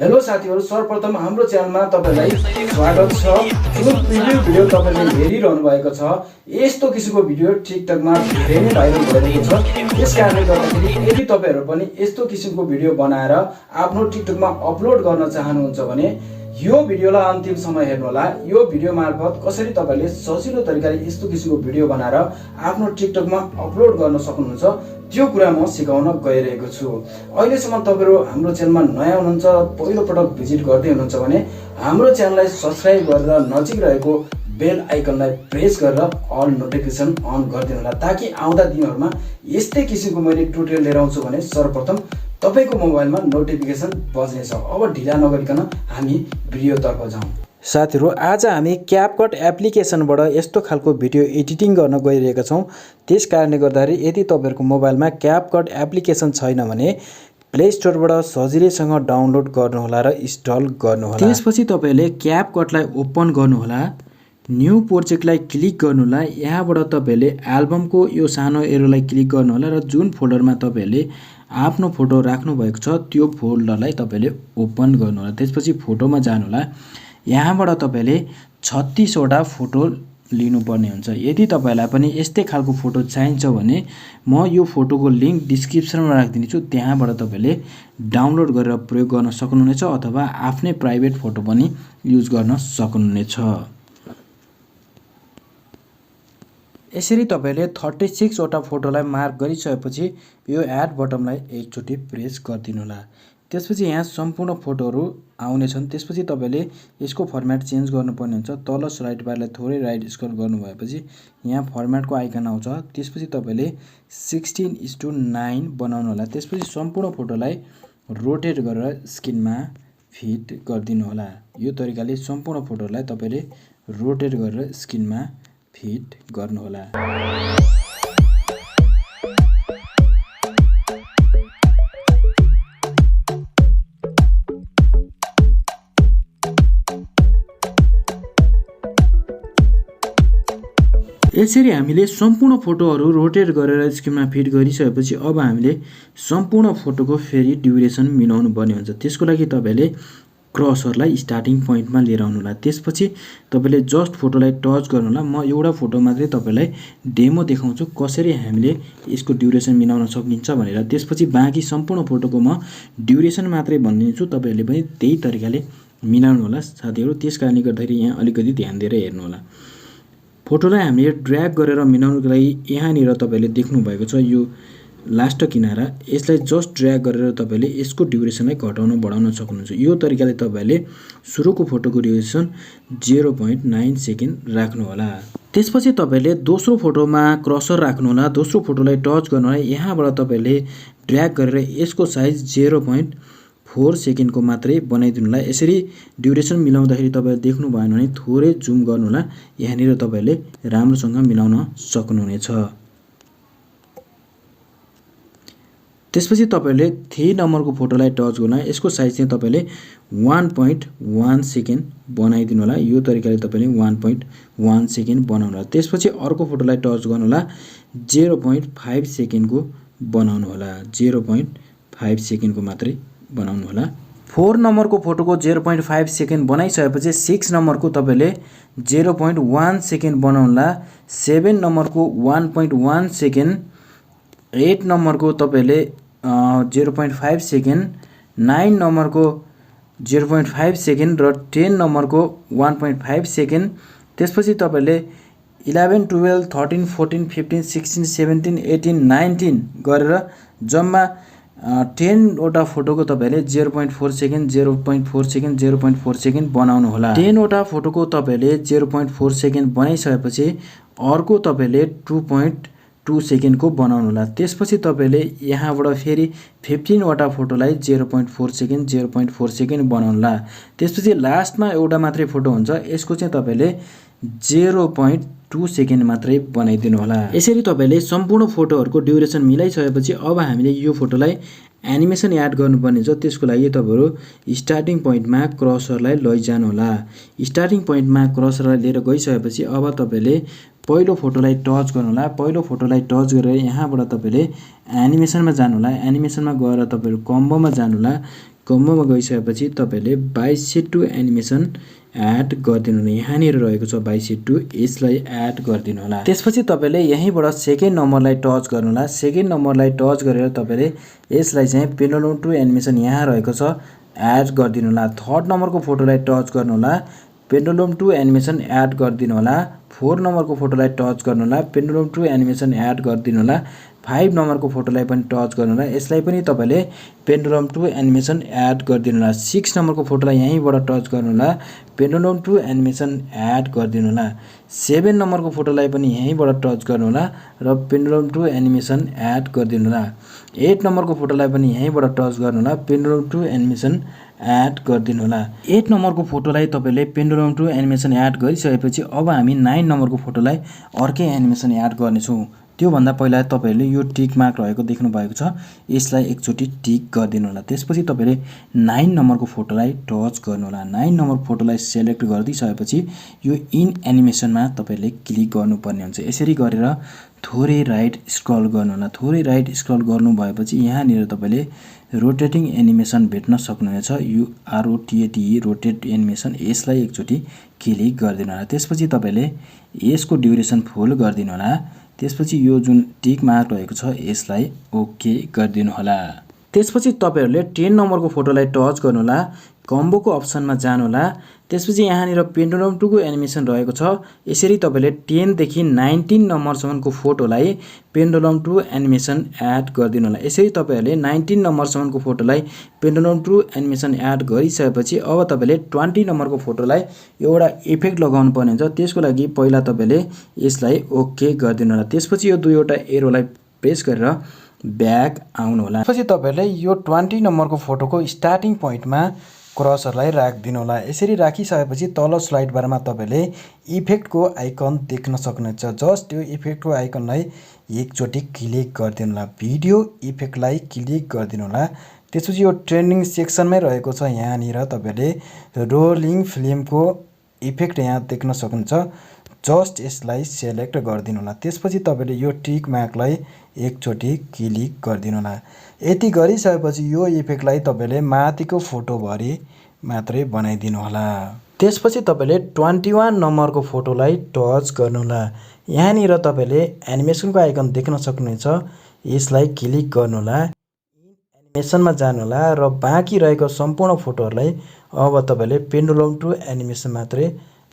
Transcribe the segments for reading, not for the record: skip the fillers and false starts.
Hello साथीहरु, सर्वप्रथम हाम्रो च्यानलमा तपाईलाई स्वागत छ। जुन भिडियो तपाईले हेरिरहनु भएको छ, यस्तो किसिमको भिडियो टिकटकमा धेरै नै भाइरल भइरहेको छ। त्यसकारणले गर्दाखेरि यदि तपाईहरु पनि यस्तो किसिमको भिडियो बनाएर आफ्नो टिकटकमा अपलोड गर्न चाहनुहुन्छ भने यो भिडियोलाई अन्तिम समय हेर्नु होला। यो भिडियो मार्फत कसरी तपाईले सजिलो तरिकाले यस्तो किसिमको भिडियो बनाएर आफ्नो टिकटकमा अपलोड गर्न सक्नुहुन्छ त्यो कुरा म सिकाउन गइरहेको छु। अहिलेसम्म तपाईहरु हाम्रो च्यानलमा नयाँ हुनुहुन्छ, पहिलो पटक भिजिट गर्दै हुनुहुन्छ भने हाम्रो च्यानललाई सब्स्क्राइब गरेर नजिक रहेको बेल आइकनलाई प्रेस गरेर अल नोटिफिकेसन अन गरिदिनु होला, ताकि आउँदा दिनहरुमा यस्तै किसिमको मैले ट्युटोरियल लिएर आउँछु भने सर्वप्रथम तपाईको मोबाइलमा नोटिफिकेसन बज्नेछ। अब ढिला नगरिकन हामी भिडियोतर्फ जाउँ। साथीहरु, आज हामी क्यापकट एप्लिकेसनबाट यस्तो खालको भिडियो एडिटिङ गर्न गइरहेका छौं। त्यसकारणले गर्दाखेरि यदि तपाईहरुको मोबाइलमा क्यापकट एप्लिकेसन छैन भने प्ले स्टोरबाट सजिलैसँग डाउनलोड गर्नुहोला र इन्स्टल गर्नुहोला। त्यसपछि तपाईले क्यापकटलाई ओपन गर्नुहोला, न्यू प्रोजेक्टलाई क्लिक गर्नुहोला। यहाँबाट तपाईले एल्बमको यो सानो एरोलाई क्लिक गर्नुहोला र जुन फोल्डरमा तपाईले आफ्नो फोटो राख्नु भएको छ त्यो फोल्डरलाई तपाईले ओपन गर्नुहोला। त्यसपछि फोटोमा जानुहोला। यहाँबाट तपाईले 36 वटा फोटो लिनुपर्ने हुन्छ। यदि तपाईलाई पनि यस्तै खालको फोटो चाहिन्छ भने म यो फोटोको लिंक डिस्क्रिप्सनमा राखिदिन्छु, त्यहाँबाट तपाईले डाउनलोड गरेर प्रयोग गर्न सक्नुहुनेछ अथवा आफ्नै प्राइभेट फोटो पनि युज गर्न सक्नुहुनेछ। यसरी तपाईले 36 वटा फोटोलाई मार्क गरिसकेपछि यो एड बटनलाई एकचोटी प्रेस गरिदिनु होला। त्यसपछि यहाँ सम्पूर्ण फोटोहरु आउने छन्। त्यसपछि तपाईले यसको फर्मेट चेन्ज गर्नुपर्ने हुन्छ। तल स्लाइड बारलाई थोरै राइट स्क्रल गर्नु भएपछि यहाँ फर्मेटको आइकन आउँछ। त्यसपछि तपाईले 16:9 बनाउनु होला। त्यसपछि सम्पूर्ण फोटोलाई रोटेट गरेर स्क्रिनमा फिट गरिदिनु होला। यो तरिकाले सम्पूर्ण फोटोलाई तपाईले रोटेट गरेर स्क्रिनमा फिट गर्नु होला। यसरी हामीले सम्पूर्ण फोटोहरु रोटेट गरेर स्क्रिनमा फिट गरिसकेपछि अब हामीले सम्पूर्ण फोटोको फेरि ड्युरेसन मिलाउनु पर्ने हुन्छ। त्यसको लागि तपाईले क्रसरलाई स्टार्टिङ पोइन्टमा लिएर आउनु होला। त्यसपछि तपाईले जस्ट फोटोलाई टच गर्नु होला। म एउटा फोटो मात्रै तपाईलाई डेमो देखाउँछु कसरी हामीले यसको ड्युरेसन मिलाउन सकिन्छ भनेर। त्यसपछि बाँकी सम्पूर्ण फोटोको म ड्युरेसन मात्रै भनिदिन्छु, तपाईहरुले पनि त्यही तरिकाले मिलाउनु होला साथीहरु। त्यसकारणले गर्दाखेरि यहाँ अलिकति ध्यान दिएर हेर्नु होला। फोटोलाई हामीले ड्र्याग गरेर मिलाउनको लागि यहाँनिर तपाईले देख्नु भएको छ यो लास्ट किनारा, यसलाई जस्ट ड्र्याग गरेर तपाईले यसको ड्युरेसनलाई घटाउन बढाउन सक्नुहुन्छ। यो तरिकाले तपाईले सुरुको फोटोको ड्युरेसन 0.9 सेकेन्ड राख्नु होला। त्यसपछि तपाईले दोस्रो फोटोमा क्रसर राख्नु होला। दोस्रो फोटोलाई टच गर्नु होला। यहाँबाट तपाईले ड्र्याग गरेर यसको साइज 0.4 सेकेन्डको मात्रै बनाइदिनु होला। यसरी ड्युरेसन मिलाउँदाखेरि तपाईले देख्नु भएन भने थोरै जुम गर्नु होला। यहाँनिर तपाईले राम्रोसँग मिलाउन सक्नुहुनेछ। त्यसपछि तपाईले 3 नम्बरको फोटोलाई टच गर्नु होला। यसको साइज चाहिँ तपाईले 1.1 सेकेन्ड बनाइदिनु होला। यो तरिकाले तपाईले 1.1 सेकेन्ड बनाउनु होला। त्यसपछि अर्को फोटोलाई टच गर्नु होला। 0.5 सेकेन्डको बनाउनु होला। 0.5 सेकेन्डको मात्रै बनाउनु होला। 4 नम्बरको फोटोको 0.5 सेकेन्ड बनाइसकेपछि 6 नम्बरको तपाईले 0.1 सेकेन्ड बनाउनु होला। 7 नम्बरको 1.1 सेकेन्ड, 8 नम्बरको तपाईले 0.5 सेकेन्ड, 9 नम्बरको 0.5 सेकेन्ड र 10 नम्बरको 1.5 सेकेन्ड। त्यसपछि तपाईले 11, 12, 13, 14, 15, 16, 17, 18, 19 गरेर जम्मा 10 वटा फोटोको तपाईले 0.4 सेकेन्ड, 0.4 सेकेन्ड, 0.4 सेकेन्ड बनाउनु होला। 10 वटा फोटोको तपाईले 0.4 सेकेन्ड बनाइसकेपछि अर्को तपाईले 2.2 सेकेन्डको बनाउनु होला। त्यसपछि तपाईले यहाँबाट फेरि 15 वटा फोटोलाई 0.4 सेकेन्ड, 0.4 सेकेन्ड बनाउनु होला। त्यसपछि लास्टमा एउटा मात्रै फोटो हुन्छ, यसको चाहिँ तपाईले 0.2 सेकेन्ड मात्रै बनाइदिनु होला। यसरी तपाईले सम्पूर्ण फोटोहरुको ड्युरेसन मिलाइसकेपछि अब हामीले यो फोटोलाई एनिमेसन याड गर्नुपर्ने हुन्छ। त्यसको लागि तपाईहरु स्टार्टिङ पोइन्टमा क्रसरलाई लैजानु होला। स्टार्टिङ पोइन्टमा क्रसरलाई लिएर गइसकेपछि अब तपाईले पहिलो फोटोलाई टच गर्नु होला। पहिलो फोटोलाई टच गरेर यहाँबाट तपाईले एनिमेसनमा जानु होला। एनिमेसनमा गएर तपाईहरु कम्बोमा जानु होला। कम्बोमा गइसकेपछि तपाईले बाइसेट टु एनिमेसन एड गरिदिनु होला। यहाँनिर रहेको छ बाइसेट टु, यसलाई एड गरिदिनु होला। त्यसपछि तपाईले यहीँबाट सेकेन्ड नम्बरलाई टच गर्नु होला। सेकेन्ड नम्बरलाई टच गरेर तपाईले यसलाई चाहिँ पेन्डुलम टु एनिमेसन यहाँ रहेको छ एड गरिदिनु होला। थर्ड नम्बरको फोटोलाई टच गर्नु होला, पेन्डुलम टु एनिमेसन एड गरिदिनु होला। 4 नम्बरको फोटोलाई टच गर्नु होला, पेन्डुलम टु एनिमेसन एड गरिदिनु होला। 5 नम्बरको फोटोलाई पनि टच गर्नु होला, यसलाई पनि तपाईले पेन्डुलम टु एनिमेसन एड गरिदिनु होला। 6 नम्बरको फोटोलाई यहीँबाट टच गर्नु होला, पेन्डुलम टु एनिमेसन एड गरिदिनु होला। 7 नम्बरको फोटोलाई पनि यहीँबाट टच गर्नु होला र पेन्डुलम टु एनिमेसन एड गरिदिनु होला। 8 नम्बरको फोटोलाई पनि यहीँबाट टच गर्नु होला, पेन्डुलम टु एनिमेसन एड गरिदिनु होला। 8 नम्बरको फोटोलाई तपाईले पेन्डुलम टु एनिमेसन एड गरिसकेपछि अब हामी 9 नम्बरको फोटोलाई अर्कै एनिमेसन एड गर्नेछौँ। त्यो भन्दा पहिला तपाईहरुले यो टिक मार्क रहेको देख्नु भएको छ, यसलाई एकचोटी टिक गरिदिनु होला। त्यसपछि तपाईले 9 नम्बरको फोटोलाई टच गर्नु होला। 9 नम्बर फोटोलाई सिलेक्ट गरिदिसकेपछि यो इन एनिमेसनमा तपाईले क्लिक गर्नुपर्ने हुन्छ। यसरी गरेर थोरै राइट स्क्रल गर्नु होला। थोरै राइट स्क्रल गर्नु भएपछि यहाँनिर तपाईले रोटेटिङ एनिमेसन भेट्न सक्नुहुनेछ। ROTATE रोटेट एनिमेसन, यसलाई एकचोटी क्लिक गरिदिनु होला। त्यसपछि तपाईले यसको ड्युरेसन फुल गरिदिनु होला। त्यसपछि यो जुन टिक मार्क रहेको छ यसलाई ओके गरिदिनु होला। त्यसपछि तपाईहरुले 10 नम्बरको फोटोलाई टच गर्नु होला, कम्बोको अप्सनमा जानु होला। त्यसपछि यहाँनिर पेन्डुलम टु को एनिमेसन रहेको छ। यसरी तपाईले 10 देखि 19 नम्बरसम्मको फोटोलाई पेन्डुलम टु एनिमेसन एड गरिदिनु होला। यसरी तपाईहरुले 19 नम्बरसम्मको फोटोलाई पेन्डुलम टु एनिमेसन एड गरिसकेपछि अब तपाईले 20 नम्बरको फोटोलाई एउटा इफेक्ट लगाउनु पर्ने हुन्छ। त्यसको लागि पहिला तपाईले यसलाई ओके गरिदिनु होला। त्यसपछि यो दुईवटा एरोलाई प्रेस गरेर ब्याक आउनु होला। त्यसपछि तपाईले यो 20 नम्बरको फोटोको स्टार्टिङ पोइन्टमा क्रसरलाई राखिदिनु होला। यसरी राखिसकेपछि तल स्लाइड बारमा तपाईले इफेक्टको आइकन देख्न सक्नुहुन्छ। जस्ट त्यो इफेक्टको आइकनलाई एकचोटी क्लिक गरिदिनु होला। भिडियो इफेक्टलाई क्लिक गरिदिनु होला। त्यसपछि यो ट्रेन्डिङ सेक्सनमै रहेको छ। यहाँनिर तपाईले रोलिङ फिल्मको इफेक्ट यहाँ देख्न सक्नुहुन्छ। जस्ट यसलाई सिलेक्ट गरिदिनु होला। त्यसपछि तपाईले यो टिक मार्कलाई एकचोटी क्लिक गरिदिनु होला। यति गरिसकेपछि यो इफेक्टलाई तपाईले माथिको फोटोभरि मात्रै बनाइदिनु होला। त्यसपछि तपाईले 21 नम्बरको फोटोलाई टच गर्नु होला। यहाँनिर तपाईले एनिमेसनको आइकन देख्न सक्नुहुन्छ। यसलाई क्लिक गर्नु होला, एनिमेसनमा जानु होला र बाँकी रहेको सम्पूर्ण फोटोहरूलाई अब तपाईले पेन्डुलम टु एनिमेसन मात्रै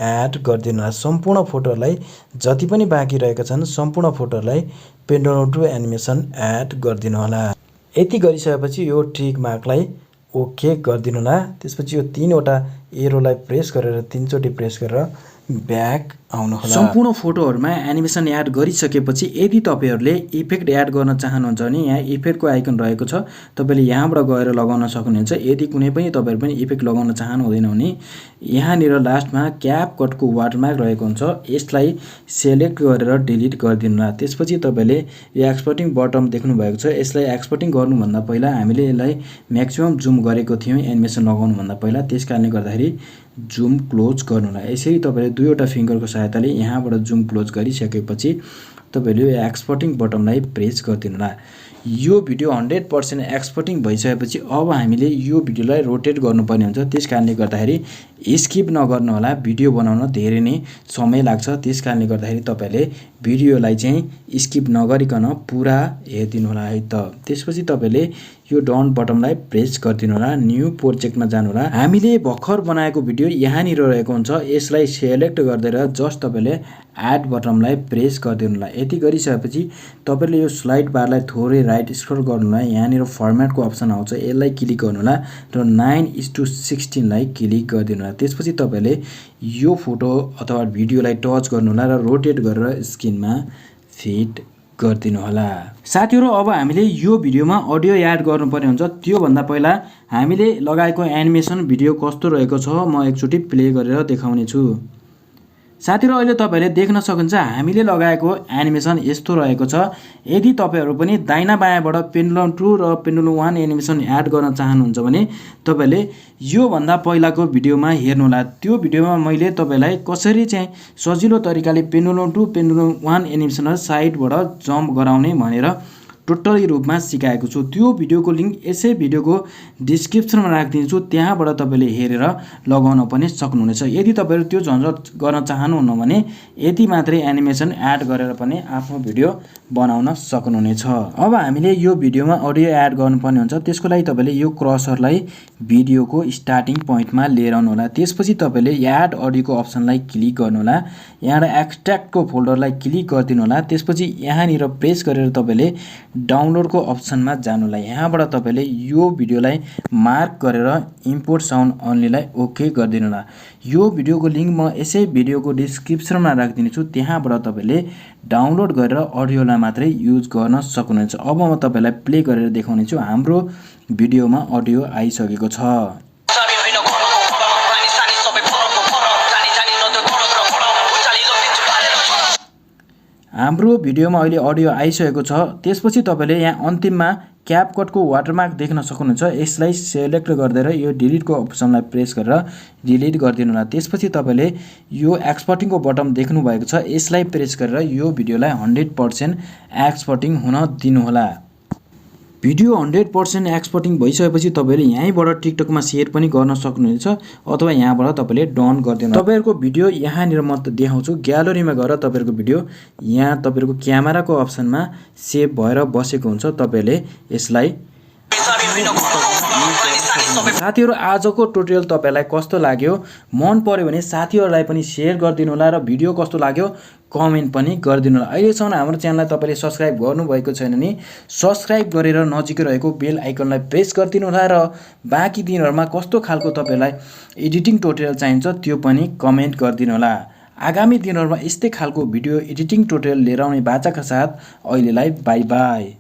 एड गरिदिनु होला। सम्पूर्ण फोटोहरूलाई जति पनि बाँकी रहेका छन् सम्पूर्ण फोटोहरूलाई पेन्डुलम टु एनिमेसन एड गरिदिनु होला। यति गरिसकेपछि यो टिक मार्कलाई ओके गरिदिनु होला। त्यसपछि यो 3वटा एरोलाई प्रेस गरेर 3 चोटि प्रेस गरेर ब्याक आउनु होला। सम्पूर्ण फोटोहरुमा एनिमेसन एड गरिसकेपछि यदि तपाईहरुले इफेक्ट एड गर्न चाहनुहुन्छ भने यहाँ इफेक्टको आइकन रहेको छ, तपाईले यहाँबाट गएर लगाउन सक्नुहुन्छ। यदि कुनै पनि तपाईहरु पनि इफेक्ट लगाउन चाहनु हुँदैन भने यहाँनिर लास्टमा क्यापकटको वाटरमार्क रहेको हुन्छ, यसलाई सिलेक्ट गरेर डिलिट गरिदिनु होला। त्यसपछि तपाईले यो एक्सपोर्टिङ बटन देख्नु भएको छ, यसलाई एक्सपोर्टिङ गर्नुभन्दा पहिला हामीले यसलाई म्याक्सिमम जुम गरेको थियौं एनिमेसन लगाउनु भन्दा पहिला, त्यसकारणले गर्दाखेरि जुम क्लोज गर्नु होला। यसरी तपाईले दुईवटा फिंगरको सहायताले यहाँबाट जुम क्लोज गरिसकेपछि तपाईले यो एक्सपोर्टिङ बटनलाई प्रेस गरिदिनु होला। यो भिडियो 100% एक्सपोर्टिङ भइसकेपछि अब हामीले यो भिडियोलाई रोटेट गर्नुपर्ने हुन्छ। त्यसकारणले गर्दाखेरि स्किप नगर्नु होला। भिडियो बनाउन धेरै नै समय लाग्छ, त्यसकारणले गर्दाखेरि तपाईले भिडियोलाई चाहिँ स्किप नगरिकन पुरा हेर्दिनु होला है त। त्यसपछि तपाईले यो डाउन बटनलाई प्रेस गरिदिनु होला। न्यू प्रोजेक्टमा जानु होला। हामीले भर्खर बनाएको भिडियो यहाँनिर रहेको हुन्छ, यसलाई सिलेक्ट गर्दै जस्ट तपाईले एड बटनलाई प्रेस गरिदिनु होला। यति गरिसकेपछि तपाईले यो स्लाइड बारलाई थोरै राइट स्क्रल गर्नु होला। यहाँनिर फर्मेटको अप्सन आउँछ, यसलाई क्लिक गर्नु होला र 9:16 लाई क्लिक गरिदिनु होला। त्यसपछि तपाईले यो फोटो अथवा भिडियोलाई टच गर्नु होला र रोटेट गरेर स्क्रिनमा फिट गरिदिनु होला। साथीहरु, अब हामीले यो भिडियोमा अडियो एड गर्नुपर्ने हुन्छ। त्यो भन्दा पहिला हामीले लगाएको एनिमेसन भिडियो कस्तो रहेको छ म एकचोटी प्ले गरेर देखाउने छु। साथीहरु, अहिले तपाईहरुले देख्न सक्नुहुन्छ हामीले लगाएको एनिमेसन यस्तो रहेको छ। यदि तपाईहरु पनि दाहिना बायाँबाट पेन्डुलम 2 र पेन्डुलम 1 एनिमेसन एड गर्न चाहनुहुन्छ भने तपाईले यो भन्दा पहिलाको भिडियोमा हेर्नु होला। त्यो भिडियोमा मैले तपाईलाई कसरी चाहिँ सजिलो तरिकाले पेन्डुलम 2 पेन्डुलम 1 एनिमेसनलाई साइडबाट जम्प गराउने भनेर टोटली रूपमा सिकाएको छु। त्यो भिडियोको लिंक यसै भिडियोको डिस्क्रिप्सनमा राखिदिन्छु, त्यहाँबाट तपाईले हेरेर लगाउन पनि सक्नुहुनेछ। यदि तपाईहरु त्यो झन्झट गर्न चाहनुहुन्न भने यति मात्रै एनिमेसन एड गरेर पनि आफ्नो भिडियो बनाउन सक्नुहुनेछ। अब हामीले यो भिडियोमा अडियो एड गर्नुपर्ने हुन्छ। त्यसको लागि तपाईले यो क्रसरलाई भिडियोको स्टार्टिङ पोइन्टमा लिएर आउनु होला। त्यसपछि तपाईले एड अडियोको अप्सनलाई क्लिक गर्नु होला। यहाँ एक्सट्र्याक्टको फोल्डरलाई क्लिक गरिदिनु होला। त्यसपछि यहाँनिर प्रेस गरेर तपाईले डाउनलोडको अप्सनमा जानु होला। यहाँबाट तपाईले यो भिडियोलाई मार्क गरेर इम्पोर्ट साउन्ड अन्लीलाई ओके गरिदिनु होला। यो भिडियोको लिंक म यसै भिडियोको डिस्क्रिप्सनमा राखिदिन्छु, त्यहाँबाट तपाईले डाउनलोड गरेर अडियोलाई मात्रै युज गर्न सक्नुहुन्छ। अब म तपाईलाई प्ले गरेर देखाउने छु। हाम्रो भिडियोमा अडियो आइसकेको छ। हाम्रो भिडियोमा अहिले अडियो आइसकेको छ। त्यसपछि तपाईले यहाँ अन्तिममा क्यापकटको वाटरमार्क देख्न सक्नुहुन्छ। यसलाई सिलेक्ट गर्दै यो डिलिटको अप्सनलाई प्रेस गरेर डिलिट गरिदिनु होला। त्यसपछि तपाईले यो एक्सपोर्टिङको बटन देख्नु भएको छ, यसलाई प्रेस गरेर यो भिडियोलाई 100% एक्सपोर्टिङ हुन दिनु होला। भिडियो 100% एक्सपोर्टिङ भइसकेपछि तपाईले यहीँबाट टिकटकमा शेयर पनि गर्न सक्नुहुन्छ, अथवा यहाँबाट तपाईले डन गरिदिनु। तपाईहरुको भिडियो यहाँनिर म देखाउँछु। ग्यालरीमा गएर तपाईहरुको भिडियो यहाँ तपाईहरुको क्यामेराको अप्सनमा सेभ भएर बसेको हुन्छ। तपाईले यसलाई साथीहरु आजको ट्युटोरियल तपाईलाई कस्तो लाग्यो, मन पर्यो भने साथीहरुलाई पनि शेयर गरिदिनु होला र भिडियो कस्तो लाग्यो कमेन्ट पनि गरिदिनु होला। अहिलेसम्म हाम्रो च्यानललाई तपाईले सब्स्क्राइब गर्नुभएको छैन नि सब्स्क्राइब गरेर नजिकै रहेको बेल आइकनलाई प्रेस गरिदिनु होला र बाँकी दिनहरुमा कस्तो खालको तपाईलाई एडिटिङ ट्युटोरियल चाहिन्छ त्यो पनि कमेन्ट गरिदिनु होला। आगामी दिनहरुमा यस्तै खालको भिडियो एडिटिङ ट्युटोरियल लिएर आउने बाचाका साथ अहिलेलाई बाइ बाइ।